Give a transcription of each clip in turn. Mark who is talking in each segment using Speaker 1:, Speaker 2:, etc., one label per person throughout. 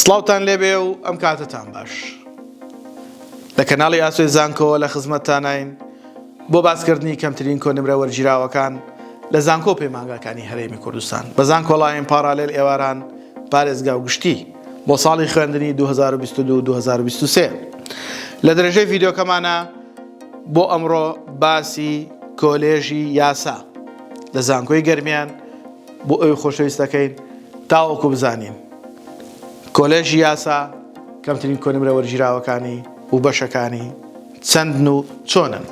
Speaker 1: سڵاوتان لێبێ و ئەم کاتتان باش لە کەناڵی ئاسوی زانکۆ لە خزمەتتانین بۆ باسکردنی کەمترین کۆنمرە وەرگیراوەکان لە زانکۆ پەیمانگاکانی هەرێمی کوردستان بە زانکۆڵایەن پارالێل ئێواران پارێزگا و گشتی بۆ ساڵی خوێندنی 2022-2023 لە دەرەژەی ڤیدیۆکەمانە بۆ ئەمڕۆ باسی کۆلێژی یاسا لە زانکۆی گەرمیان بۆ ئەوی خۆشەویستەکەین تاوەکو بزانین کۆلێژی یاسا کەمترین کۆنمرە وەرگیراوەکانی و بەشەکانی چەندن و چۆنن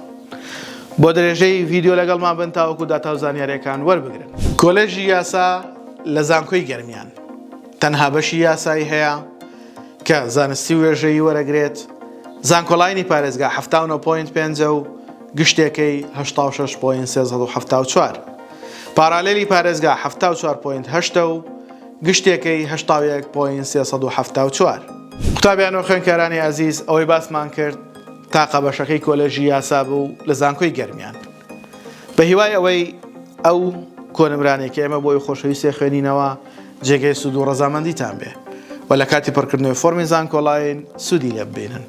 Speaker 1: بۆ دەرێژەی ڤیدیۆ لەگەڵمان بن تاوەکو داتا و زانیاریەکان وەربگرن. کۆلێژی یاسا لە زانکۆی گەرمیان تەنها بەشی یاسایی هەیە کە زانستی وێژەیی وەرەگرێت، زانکۆڵاینی پارێزگا 79.5 و گشتێکەی 86.374، پارالێلی پارێزگا 74.8 و گشتێکەی 81.374. قوتابیان و خوێندکارانی عەزیز، ئەوەی باسمان کرد تاقە بەشەکەی کۆلێژی یاسا بوو لە زانکۆی گەرمیان. بە هیوای ئەوەی ئەو کۆنمرانێکی ئێمە بۆی خۆشەویستی خوێنینەوە جێگەی سوود و ڕەزامەندیتان بێ و لە کاتی پڕکردنەوەی فۆرمی زانکۆڵاین سوودی لێ ببینن.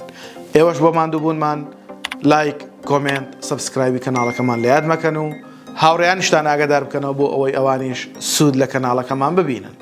Speaker 1: ئێوەش بۆ ماندووبوونمان لایک، کۆمنت، سەبسکرایبی کەناڵەکەمان لە یاد مەکەن و هاوڕێیانیشتان ئاگادار بکەنەوە بۆ ئەوەی ئەوانیش سوود لە کەناڵەکەمان ببینن.